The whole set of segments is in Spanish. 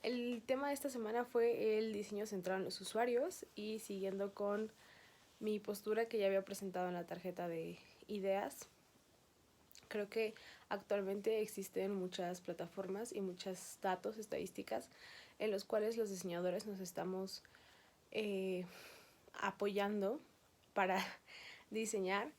El tema de esta semana fue el diseño centrado en los usuarios y siguiendo con mi postura que ya había presentado en la tarjeta de ideas. Creo que actualmente existen muchas plataformas y muchos datos, estadísticas, en los cuales los diseñadores nos estamos apoyando para diseñar.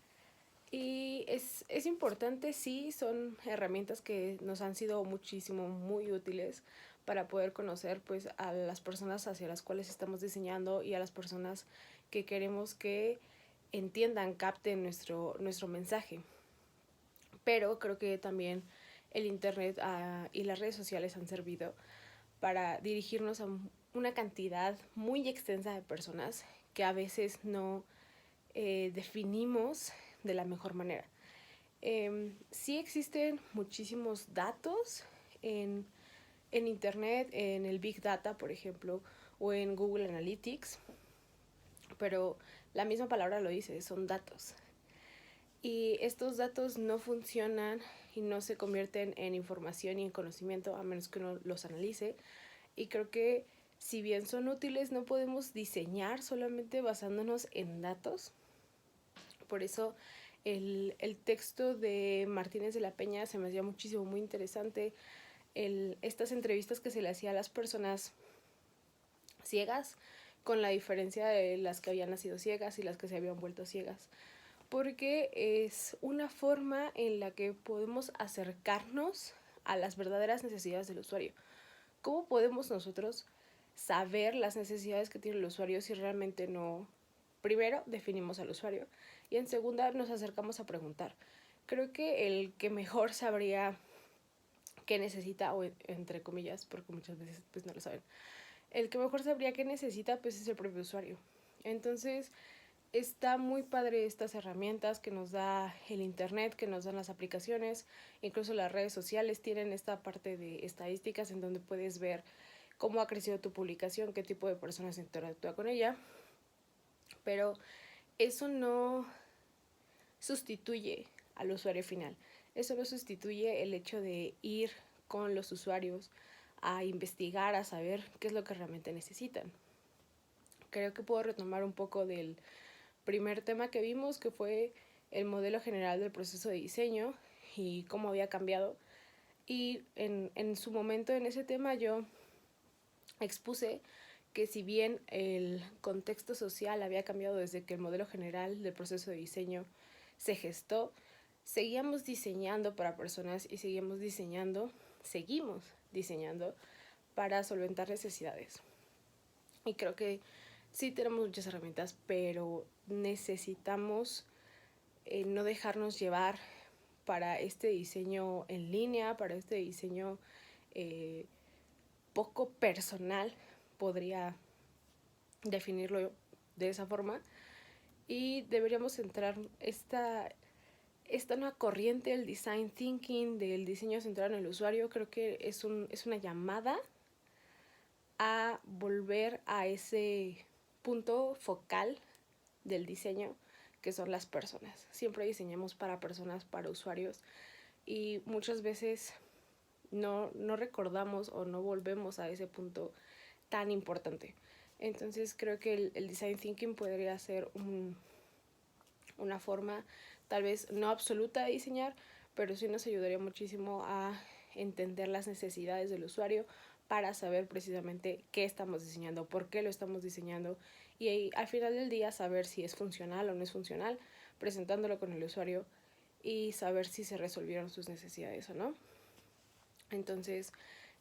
Y es importante, sí, son herramientas que nos han sido muchísimo, muy útiles para poder conocer pues a las personas hacia las cuales estamos diseñando y a las personas que queremos que entiendan, capten nuestro mensaje. Pero creo que también el internet y las redes sociales han servido para dirigirnos a una cantidad muy extensa de personas que a veces no definimos de la mejor manera. Sí existen muchísimos datos en internet, en el Big Data, por ejemplo, o en Google Analytics, pero la misma palabra lo dice, son datos. Y estos datos no funcionan y no se convierten en información y en conocimiento a menos que uno los analice. Y creo que si bien son útiles, no podemos diseñar solamente basándonos en datos. Por eso el texto de Martínez de la Peña se me hacía muchísimo, muy interesante. Estas entrevistas que se le hacía a las personas ciegas, con la diferencia de las que habían nacido ciegas y las que se habían vuelto ciegas. Porque es una forma en la que podemos acercarnos a las verdaderas necesidades del usuario. ¿Cómo podemos nosotros saber las necesidades que tiene el usuario si realmente no, primero, definimos al usuario y en segunda, nos acercamos a preguntar? Creo que el que mejor sabría qué necesita, o entre comillas, porque muchas veces pues no lo saben, el que mejor sabría qué necesita pues es el propio usuario. Entonces está muy padre estas herramientas que nos da el internet, que nos dan las aplicaciones, incluso las redes sociales tienen esta parte de estadísticas en donde puedes ver cómo ha crecido tu publicación, qué tipo de personas interactúa con ella, pero eso no sustituye al usuario final. Eso no sustituye el hecho de ir con los usuarios a investigar, a saber qué es lo que realmente necesitan. Creo que puedo retomar un poco del primer tema que vimos, que fue el modelo general del proceso de diseño y cómo había cambiado. Y en su momento en ese tema yo expuse que si bien el contexto social había cambiado desde que el modelo general del proceso de diseño se gestó, seguíamos diseñando para personas y seguimos diseñando para solventar necesidades. Y creo que sí tenemos muchas herramientas, pero necesitamos no dejarnos llevar para este diseño en línea, para este diseño poco personal, podría definirlo de esa forma. Y deberíamos centrar esta nueva corriente del design thinking, del diseño centrado en el usuario. Creo que es una llamada a volver a ese punto focal del diseño, que son las personas. Siempre diseñamos para personas, para usuarios, y muchas veces no recordamos o no volvemos a ese punto tan importante. Entonces creo que el design thinking podría ser una forma tal vez no absoluta de diseñar, pero sí nos ayudaría muchísimo a entender las necesidades del usuario para saber precisamente qué estamos diseñando, por qué lo estamos diseñando, y al final del día saber si es funcional o no es funcional, presentándolo con el usuario y saber si se resolvieron sus necesidades o no. Entonces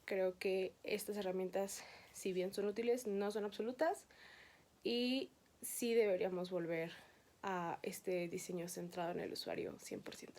creo que estas herramientas, si bien son útiles, no son absolutas y sí deberíamos volver a este diseño centrado en el usuario 100%.